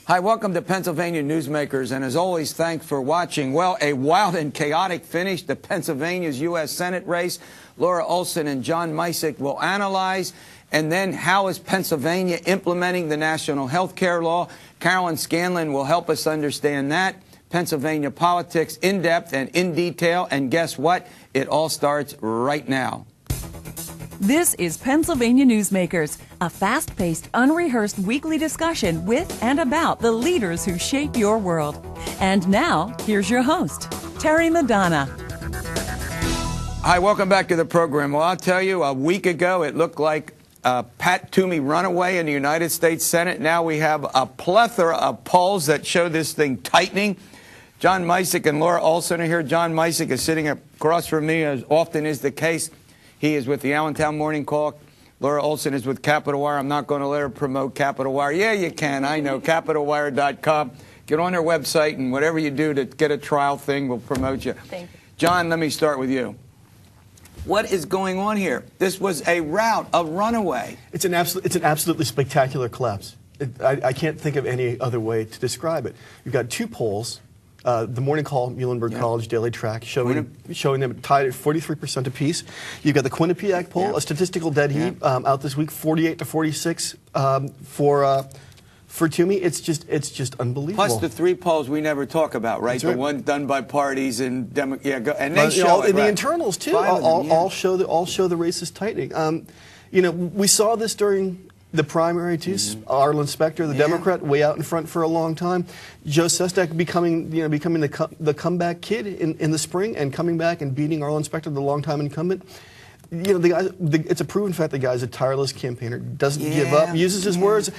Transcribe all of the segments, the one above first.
Hi, welcome to Pennsylvania Newsmakers, and as always, thanks for watching. Well, a wild and chaotic finish to Pennsylvania's U.S. Senate race. Laura Olson and John Micek will analyze. And then, how is Pennsylvania implementing the national health care law? Carolyn Scanlan will help us understand that. Pennsylvania politics in depth and in detail. And guess what? It all starts right now. This is Pennsylvania Newsmakers, a fast-paced, unrehearsed weekly discussion with and about the leaders who shape your world. And now, here's your host, Terry Madonna. Hi, welcome back to the program. Well, I'll tell you, a week ago, it looked like Pat Toomey runaway in the United States Senate. Now we have a plethora of polls that show this thing tightening. John Micek and Laura Olson are here. John Micek is sitting across from me, as often is the case. He is with the Allentown Morning Call. Laura Olson is with Capitolwire. I'm not going to let her promote Capitolwire. Yeah, you can. I know. Capitolwire.com. Get on their website, and whatever you do to get a trial thing, we'll promote you. Thank you. John, let me start with you. What is going on here? This was a rout, a runaway. It's an absolutely spectacular collapse. I can't think of any other way to describe it. You've got two polls. The Morning Call, Muhlenberg College Daily Track, showing them tied at 43% apiece. You've got the Quinnipiac poll, a statistical dead heat, out this week, 48 to 46 for Toomey. It's just unbelievable. Plus the three polls we never talk about, right? The one done by parties and and they the internals too. All show the race is tightening. We saw this during the primary too. Arlen Specter, the Democrat, way out in front for a long time. Sestak becoming the comeback kid in the spring and coming back and beating Arlen Specter, the longtime incumbent. The guy, it's a proven fact the guy's a tireless campaigner, doesn't give up, uses his words.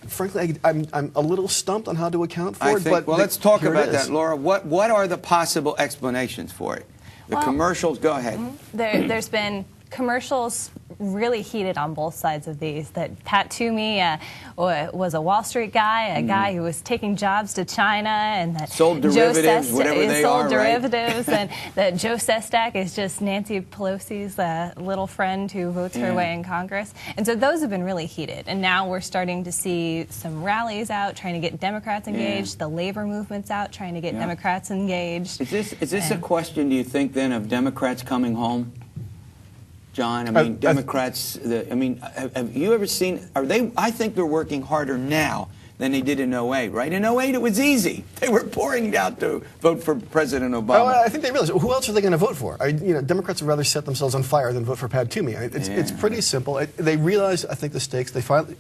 Frankly, I'm a little stumped on how to account for it. But let's talk about that, Laura. What are the possible explanations for it? The commercials. Go ahead. There's been commercials really heated on both sides of these. That Pat Toomey was a Wall Street guy, a guy who was taking jobs to China, and that sold derivatives, derivatives, and that Joe Sestak is just Nancy Pelosi's little friend who votes her way in Congress. And so those have been really heated. And now we're starting to see some rallies out trying to get Democrats engaged. The labor movement's out trying to get Democrats engaged. Is this a question, do you think, then, of Democrats coming home? John, I mean, Democrats, have you ever seen, I think they're working harder now than they did in 08, right? In 08, it was easy. They were pouring out to vote for President Obama. Oh, I think they realize, who else are they going to vote for? Democrats would rather set themselves on fire than vote for Pat Toomey. It's pretty simple. They realize, I think, the stakes. They finally...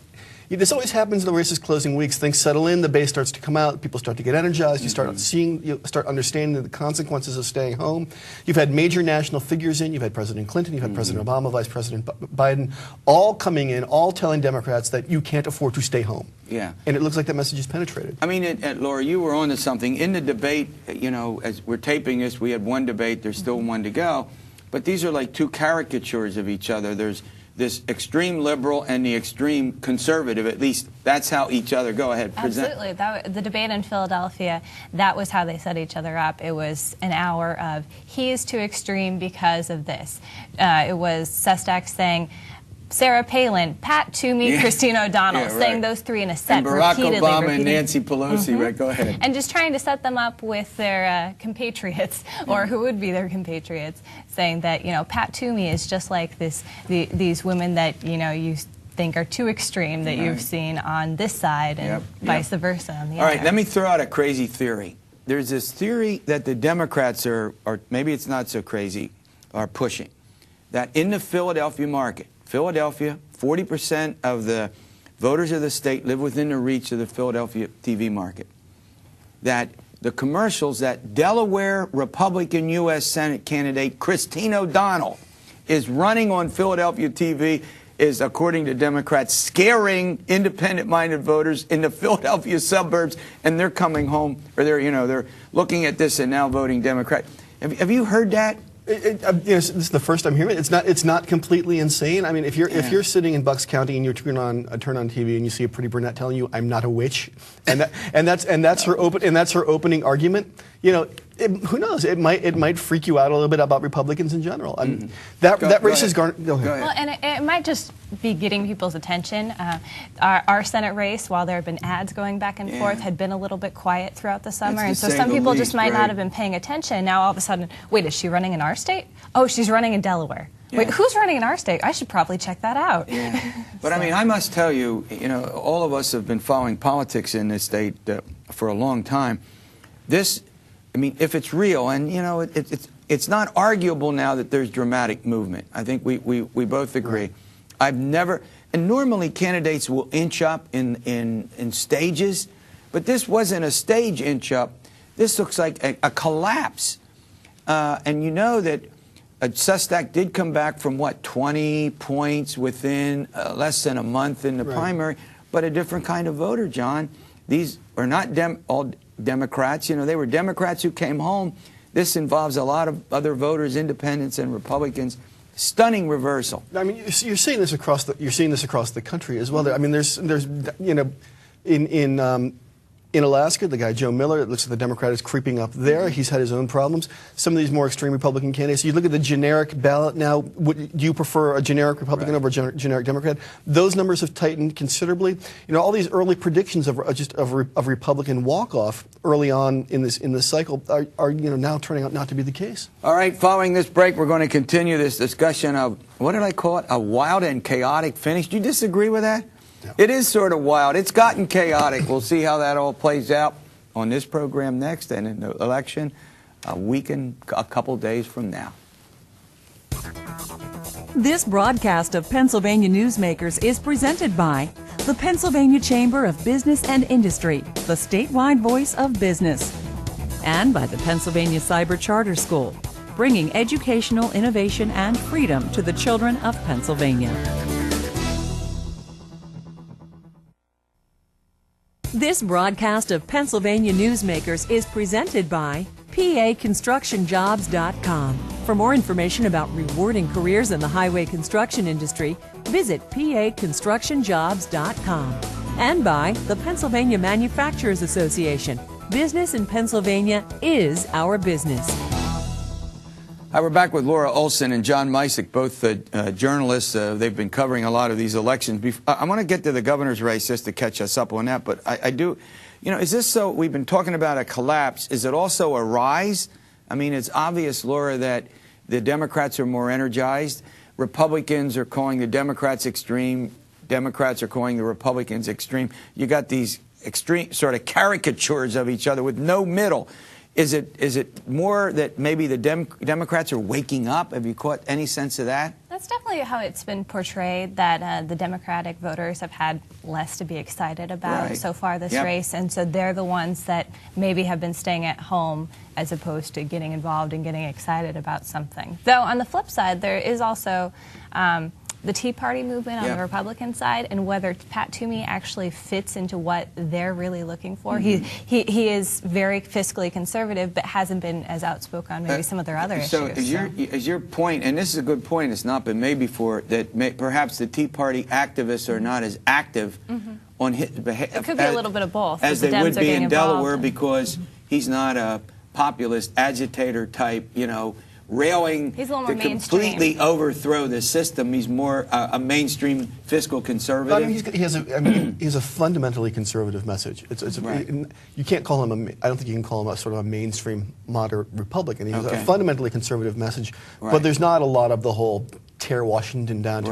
This always happens in the race's closing weeks. Things settle in, the base starts to come out, people start to get energized, you start understanding the consequences of staying home. You've had major national figures in, you've had President Clinton, you've had President Obama, Vice President Biden, all coming in, all telling Democrats that you can't afford to stay home. Yeah. And it looks like that message is penetrated. I mean, Laura, you were on to something. In the debate, as we're taping this, we had one debate, there's still one to go, but these are like two caricatures of each other. There's this extreme liberal and the extreme conservative. At least that's how each other. Go ahead, present. Absolutely. The debate in Philadelphia, that was how they set each other up. It was an hour of, he is too extreme because of this. It was Sestak saying, Sarah Palin, Pat Toomey, Christine O'Donnell, saying those three in a set, and Barack Obama and Nancy repeating. Pelosi, right? Go ahead. And just trying to set them up with their compatriots, or who would be their compatriots, saying that, Pat Toomey is just like these women that, you think are too extreme that you've seen on this side, and vice versa on the other. All right, let me throw out a crazy theory. There's this theory that the Democrats are maybe it's not so crazy, are pushing, that in the Philadelphia market, 40% of the voters of the state live within the reach of the Philadelphia TV market. That the commercials that Delaware Republican U.S. Senate candidate Christine O'Donnell is running on Philadelphia TV is, according to Democrats, scaring independent-minded voters in the Philadelphia suburbs, and they're coming home, or they're looking at this and now voting Democrat. Have you heard that? This is the first I'm hearing it. It's not completely insane. I mean, if you're sitting in Bucks County and you turn on TV and you see a pretty brunette telling you I'm not a witch, and that's her opening argument, who knows? It might freak you out a little bit about Republicans in general. That race is garnered. Go ahead. Well, and it might just be getting people's attention. Our Senate race, while there have been ads going back and forth, had been a little bit quiet throughout the summer, and so some people just might not have been paying attention. Now all of a sudden, wait, is she running in our state? Oh, she's running in Delaware. Yeah. Wait, who's running in our state? I should probably check that out. Yeah. But I mean, I must tell you, all of us have been following politics in this state for a long time. I mean, if it's real, and it's not arguable now that there's dramatic movement. I think we both agree. Right. I've never, and normally candidates will inch up in stages, but this wasn't a stage inch up. This looks like a collapse. And you know that Sestak did come back from, 20 points within less than a month in the primary, but a different kind of voter, John. These are not all Democrats. They were Democrats who came home. This involves a lot of other voters, independents and Republicans. Stunning reversal. I mean, you're seeing this across the country as well. I mean, there's in Alaska, the guy Joe Miller, it looks like the Democrat is creeping up there. He's had his own problems. Some of these more extreme Republican candidates. You look at the generic ballot now. Do you prefer a generic Republican over a generic Democrat? Those numbers have tightened considerably. All these early predictions of Republican walk-off early on in this cycle are now turning out not to be the case. All right. Following this break, we're going to continue this discussion of, what did I call it? A wild and chaotic finish. Do you disagree with that? No. It is sort of wild. It's gotten chaotic. We'll see how that all plays out on this program next, and in the election a couple days from now. This broadcast of Pennsylvania Newsmakers is presented by the Pennsylvania Chamber of Business and Industry, the statewide voice of business, and by the Pennsylvania Cyber Charter School, bringing educational innovation and freedom to the children of Pennsylvania. This broadcast of Pennsylvania Newsmakers is presented by PAConstructionJobs.com. For more information about rewarding careers in the highway construction industry, visit PAConstructionJobs.com. And by the Pennsylvania Manufacturers Association. Business in Pennsylvania is our business. Hi, we're back with Laura Olson and John Micek, both journalists. They've been covering a lot of these elections. I want to get to the governor's race just to catch us up on that, but I do, is this so, we've been talking about a collapse, is it also a rise? I mean, it's obvious, Laura, that the Democrats are more energized. Republicans are calling the Democrats extreme. Democrats are calling the Republicans extreme. You got these extreme sort of caricatures of each other with no middle. Is it more that maybe the Democrats are waking up? Have you caught any sense of that? That's definitely how it's been portrayed, that the Democratic voters have had less to be excited about so far this race, and so they're the ones that maybe have been staying at home as opposed to getting involved and getting excited about something. Though on the flip side, there is also the Tea Party movement on the Republican side, and whether Pat Toomey actually fits into what they're really looking for. He is very fiscally conservative, but hasn't been as outspoken on maybe some of their other issues. So is your point, and this is a good point, it's not been made before, that perhaps the Tea Party activists are not as active on his behalf. It could be a little bit of both. As they would be in Delaware, because he's not a populist agitator type, railing He's a little more to completely overthrow the system. He's more a mainstream fiscal conservative. I mean, he has a fundamentally conservative message. You can't call him I don't think you can call him a sort of a mainstream moderate Republican. He has a fundamentally conservative message, but the's not a lot of the whole tear Washington down to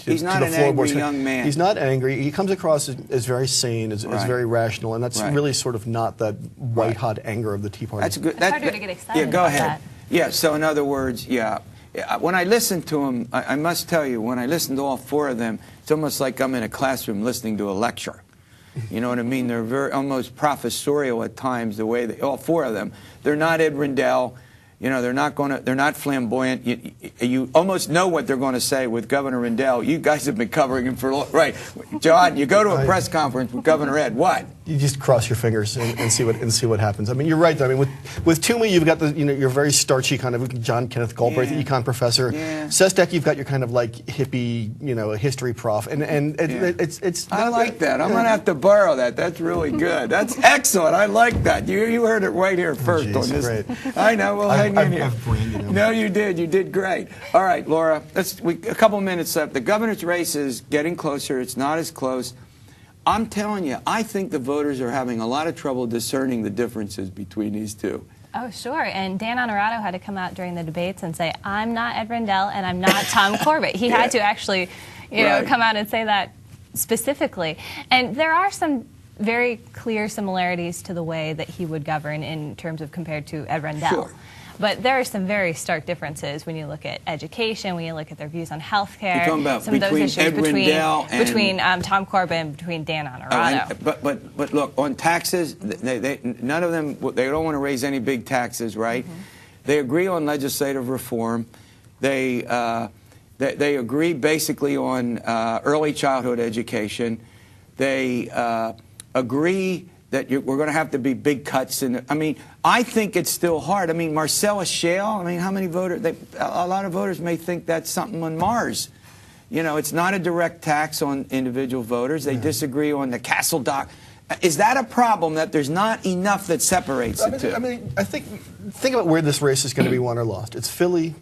He's not the an floorboards. Angry young man. He's not angry. He comes across as very sane, as very rational, and that's really sort of not that white hot anger of the Tea Party. That's good. It's harder to get excited go about ahead. that. Yeah, so in other words, when I listen to him, I must tell you, when I listen to all four of them, it's almost like I'm in a classroom listening to a lecture. You know what I mean? They're very almost professorial at times, the way all four of them. They're not Ed Rendell. You know, they're not flamboyant. You almost know what they're going to say with Governor Rendell. You guys have been covering him for right. John, you go to a press conference with Governor Ed. What? You just cross your fingers and see what happens. I mean, you're right. I mean, with Toomey, you've got your very starchy kind of John Kenneth Galbraith, the econ professor. Yeah. Sestak, you've got your kind of like hippie, history prof, and it's. I like that. I'm gonna have to borrow that. That's really good. That's excellent. I like that. You heard it right here first on this. Great. I know. Well, hang in here. I've branded him. No, you did. You did great. All right, Laura. A couple minutes left. The governor's race is getting closer. It's not as close. I'm telling you, I think the voters are having a lot of trouble discerning the differences between these two. Oh, sure. And Dan Honorato had to come out during the debates and say, I'm not Ed Rendell and I'm not Tom Corbett. He had to actually, come out and say that specifically. And there are some very clear similarities to the way that he would govern in terms of compared to Ed Rendell. Sure. But there are some very stark differences when you look at education, when you look at their views on health care. You're talking about some of those issues between Tom Corbett and between Dan Honorato. But look, on taxes, none of them, they don't want to raise any big taxes, right? Mm-hmm. They agree on legislative reform. They agree basically on early childhood education. They agree that we're going to have to be big cuts in. I mean, I think it's still hard. I mean, Marcellus Shale. I mean, how many voters? A lot of voters may think that's something on Mars. You know, it's not a direct tax on individual voters. They disagree on the Castle Dock. Is that a problem that there's not enough that separates the two? I mean, I think about where this race is going to be won or lost. It's Philly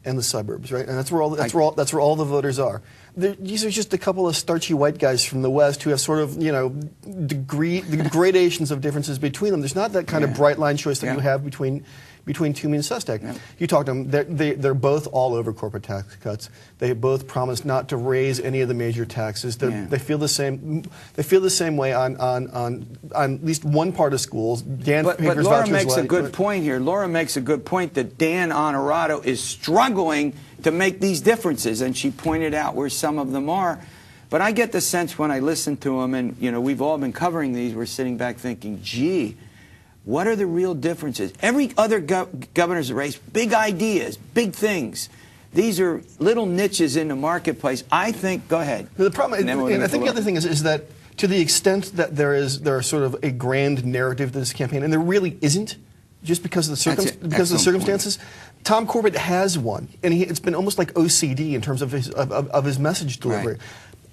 and the suburbs, right? And that's where all the voters are. These are just a couple of starchy white guys from the West who have sort of, the gradations of differences between them. There's not that kind of bright line choice that you have between Toomey and Sestak. Yeah. You talk to them; they're both all over corporate tax cuts. They both promise not to raise any of the major taxes. They feel the same. They feel the same way on at least one part of schools. But Laura makes a good point here. Laura makes a good point that Dan Honorato is struggling to make these differences, and she pointed out where some of them are. But I get the sense when I listen to him, and we've all been covering these, we're sitting back thinking, gee, what are the real differences? Every other governor's race, big ideas, big things. These are little niches in the marketplace. I think, go ahead. The problem, and I think the other thing is that to the extent that there is sort of a grand narrative to this campaign, and there really isn't, just because of the circumstances. Point. Tom Corbett has one, and it's been almost like OCD in terms of his message delivery. Right.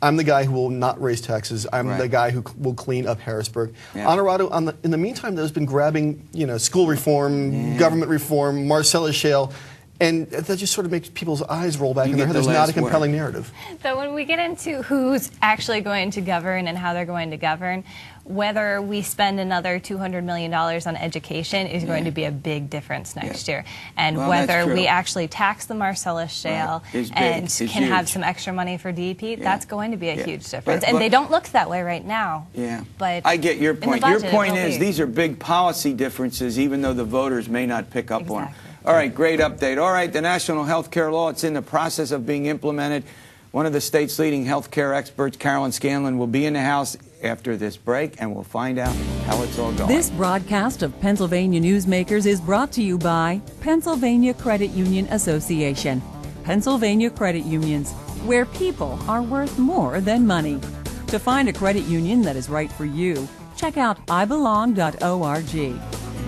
I'm the guy who will not raise taxes. I'm the guy who will clean up Harrisburg. Yeah. Honorato, in the meantime, though, has been grabbing, school reform, government reform, Marcellus Shale, and that just sort of makes people's eyes roll back in their head. There's not a compelling narrative. So when we get into who's actually going to govern and how they're going to govern, whether we spend another $200 million on education is going to be a big difference next year. And whether we actually tax the Marcellus Shale and can have some extra money for DEP, that's going to be a huge difference. And they don't look that way right now. Yeah. But I get your point. Your point is these are big policy differences, even though the voters may not pick up on them. All right, great update. All right, the national health care law, it's in the process of being implemented. One of the state's leading health care experts, Carolyn Scanlan, will be in the House after this break, and we'll find out how it's all going. This broadcast of Pennsylvania Newsmakers is brought to you by Pennsylvania Credit Union Association. Pennsylvania Credit Unions, where people are worth more than money. To find a credit union that is right for you, check out ibelong.org.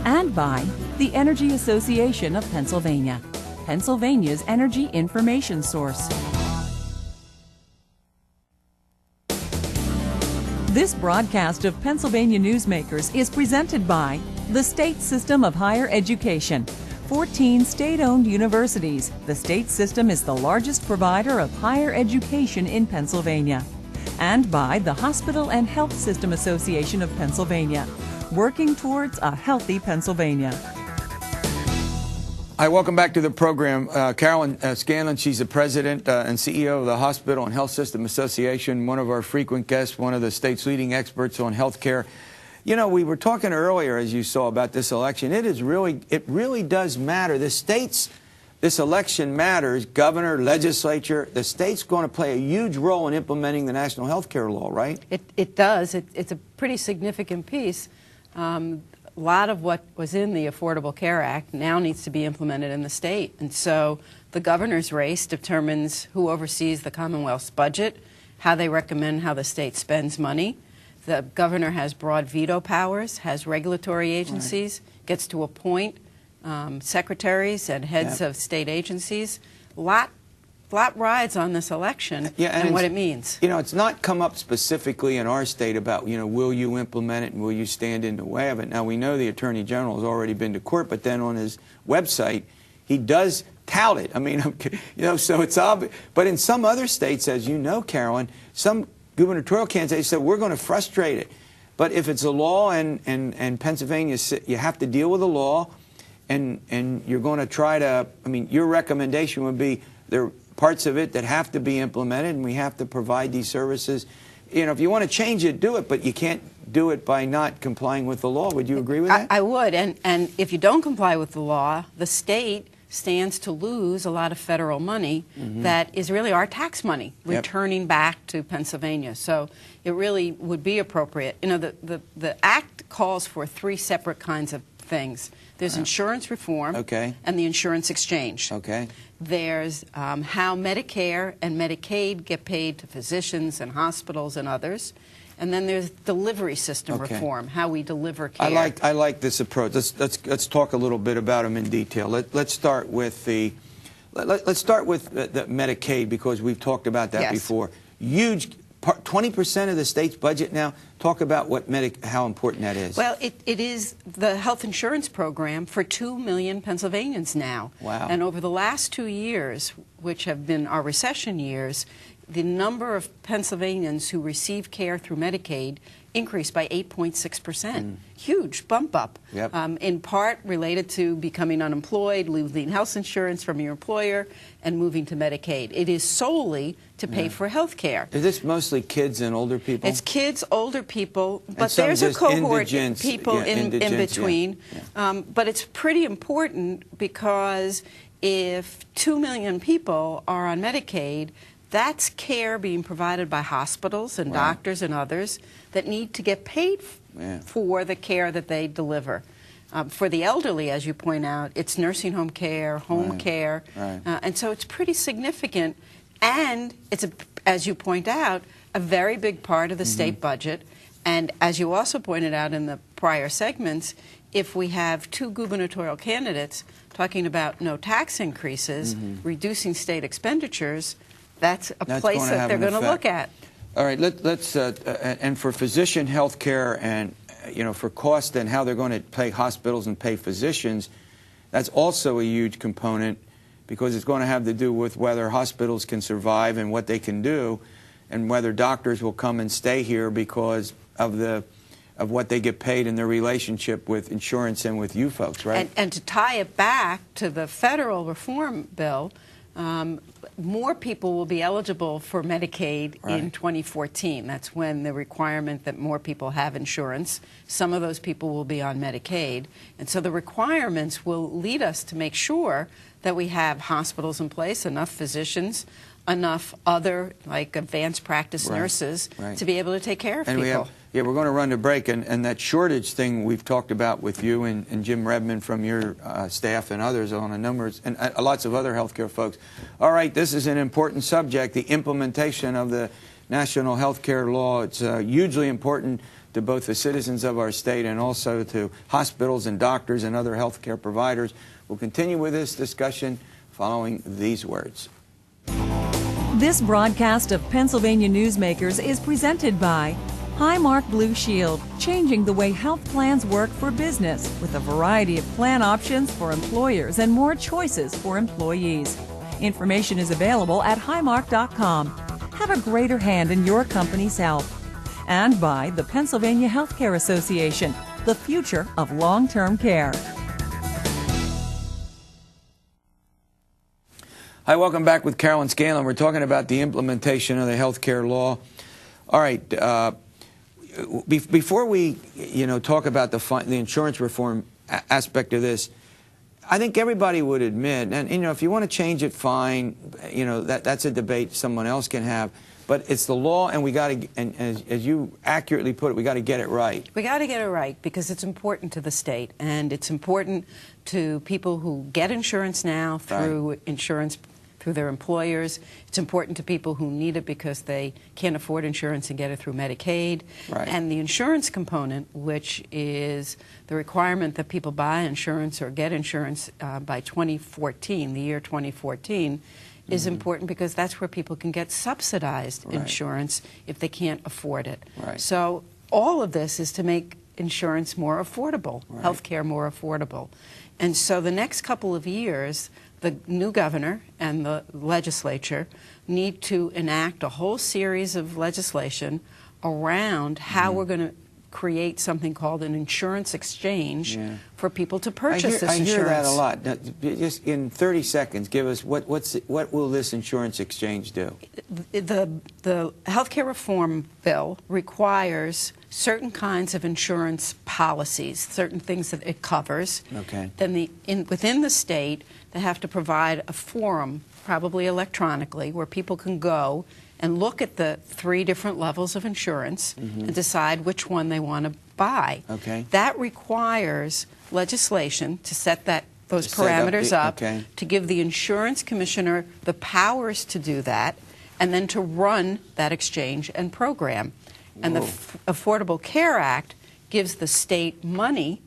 And by the Energy Association of Pennsylvania, Pennsylvania's energy information source. This broadcast of Pennsylvania Newsmakers is presented by the State System of Higher Education. 14 state-owned universities. The state system is the largest provider of higher education in Pennsylvania. And by the Hospital and Health System Association of Pennsylvania, working towards a healthy Pennsylvania. Hi, welcome back to the program. Carolyn Scanlon, she's the president and CEO of the Hospital and Health System Association, one of our frequent guests, one of the state's leading experts on health care. We were talking earlier, as you saw, about this election. It really does matter. This election matters. Governor, legislature, the state's going to play a huge role in implementing the national health care law, right? It does. It's a pretty significant piece. a lot of what was in the Affordable Care Act now needs to be implemented in the state. And so the governor's race determines who oversees the Commonwealth's budget, how they recommend how the state spends money. The governor has broad veto powers, has regulatory agencies, gets to appoint secretaries and heads of state agencies. Lot rides on this election and what it means. You know, it's not come up specifically in our state about, you know, will you implement it and will you stand in the way of it? Now, we know the Attorney General has already been to court, but then on his website, he does tout it. I mean, you know, so it's obvious. But in some other states, as you know, Carolyn, some gubernatorial candidates said, we're going to frustrate it. But if it's a law and Pennsylvania, you have to deal with the law, and you're going to try to, I mean, your recommendation would be there are parts of it that have to be implemented, and we have to provide these services. You know, if you want to change it, do it, but you can't do it by not complying with the law. Would you agree with that? I would, and if you don't comply with the law, the state stands to lose a lot of federal money that is really our tax money returning back to Pennsylvania. So it really would be appropriate. You know, the Act calls for 3 separate kinds of things. There's insurance reform and the insurance exchange. There's how Medicare and Medicaid get paid to physicians and hospitals and others. And then there's delivery system reform, how we deliver care. I like this approach. Let's talk a little bit about them in detail. Let's start with the Medicaid, because we've talked about that before. Huge 20% of the state's budget now. Talk about how important that is. Well, it is the health insurance program for 2 million Pennsylvanians now. Wow. And over the last 2 years, which have been our recession years, the number of Pennsylvanians who receive care through Medicaid increased by 8.6%. Huge bump up, in part related to becoming unemployed, losing health insurance from your employer, and moving to Medicaid. It is solely to pay for health care. Is this mostly kids and older people? It's kids, older people, but there's a cohort of people in between. But it's pretty important, because if 2 million people are on Medicaid, that's care being provided by hospitals and doctors and others that need to get paid for the care that they deliver. For the elderly, as you point out, it's nursing home care, home care, and so it's pretty significant. And it's, as you point out, a very big part of the state budget. And as you also pointed out in the prior segments, if we have 2 gubernatorial candidates talking about no tax increases, reducing state expenditures, that's a place that they're going to look at. All right, let's and for physician health care and, you know, for cost and how they're going to pay hospitals and pay physicians, that's also a huge component, because it's going to have to do with whether hospitals can survive and what they can do, and whether doctors will come and stay here because of what they get paid in their relationship with insurance and with you folks, right? And to tie it back to the federal reform bill, more people will be eligible for Medicaid in 2014. That's when the requirement that more people have insurance. Some of those people will be on Medicaid. And so the requirements will lead us to make sure that we have hospitals in place, enough physicians, enough other, like advanced practice nurses, to be able to take care of people. We're going to run to break, and that shortage thing we've talked about with you and Jim Redmond from your staff and others on a number, and lots of other healthcare folks. All right, this is an important subject, the implementation of the national healthcare law. It's hugely important to both the citizens of our state and also to hospitals and doctors and other healthcare providers. We'll continue with this discussion following these words. This broadcast of Pennsylvania Newsmakers is presented by Highmark Blue Shield, changing the way health plans work for business, with a variety of plan options for employers and more choices for employees. Information is available at highmark.com. Have a greater hand in your company's health. And by the Pennsylvania Healthcare Association, the future of long-term care. Hi, welcome back with Carolyn Scanlon. We're talking about the implementation of the healthcare law. All right. Before we, talk about the insurance reform aspect of this, I think everybody would admit, and if you want to change it, fine. That's a debate someone else can have. But it's the law, and we got to, and as you accurately put it, we got to get it right. We got to get it right because it's important to the state, and it's important to people who get insurance now through insurance through their employers. It's important to people who need it because they can't afford insurance and get it through Medicaid. Right. And the insurance component, which is the requirement that people buy insurance or get insurance by 2014, the year 2014, is important because that's where people can get subsidized insurance if they can't afford it. Right. So all of this is to make insurance more affordable, health care more affordable. And so the next couple of years, the new governor and the legislature need to enact a whole series of legislation around how we're going to create something called an insurance exchange for people to purchase this insurance. I hear that a lot. Now, just in 30 seconds, give us what will this insurance exchange do? The health care reform bill requires certain kinds of insurance policies, certain things that it covers. Okay. Then within the state, they have to provide a forum, probably electronically, where people can go and look at the 3 different levels of insurance and decide which one they want to buy. Okay. That requires legislation to set those parameters up, to give the insurance commissioner the powers to do that, and then to run that exchange and program. And the Affordable Care Act gives the state money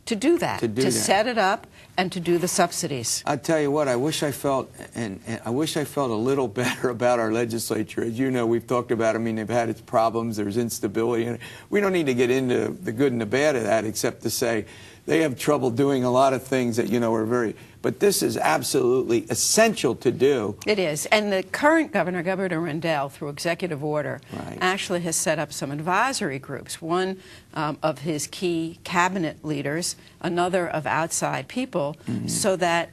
to do that, to set it up and to do the subsidies. I tell you what, I wish I felt, and I wish I felt a little better about our legislature. As you know, we've talked about, I mean, they've had its problems, there's instability, and we don't need to get into the good and the bad of that, except to say they have trouble doing a lot of things that, you know, are very, but this is absolutely essential to do. It is, and the current governor, Governor Rendell, through executive order, actually has set up some advisory groups, one of his key cabinet leaders, another of outside people, so that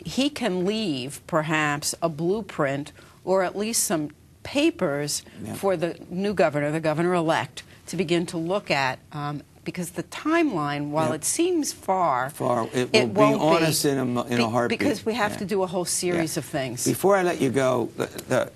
he can leave perhaps a blueprint or at least some papers for the new governor, the governor-elect, to begin to look at, because the timeline, while it seems far, it will be on us in a heartbeat. Because we have to do a whole series of things. Before I let you go,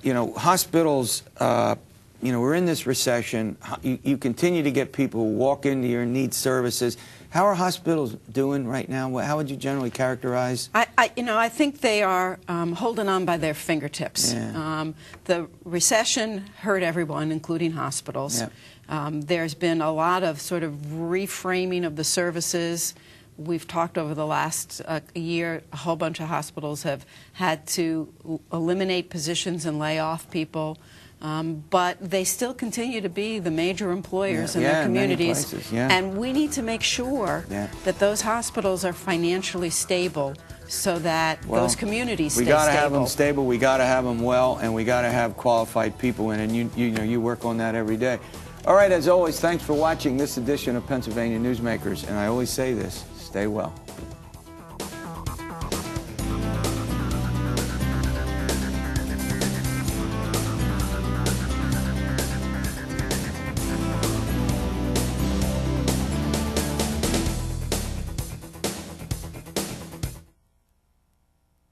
you know, hospitals, you know, we're in this recession. You continue to get people who walk into your need services. How are hospitals doing right now? How would you generally characterize? I think they are holding on by their fingertips. The recession hurt everyone, including hospitals. There's been a lot of sort of reframing of the services. We've talked over the last year, a whole bunch of hospitals have had to eliminate positions and lay off people. But they still continue to be the major employers in their communities. And we need to make sure that those hospitals are financially stable so that those communities stay stable. We got to have them stable, we got to have them well, and we got to have qualified people in, and you know, you work on that every day. All right, as always, thanks for watching this edition of Pennsylvania Newsmakers, and I always say this, stay well.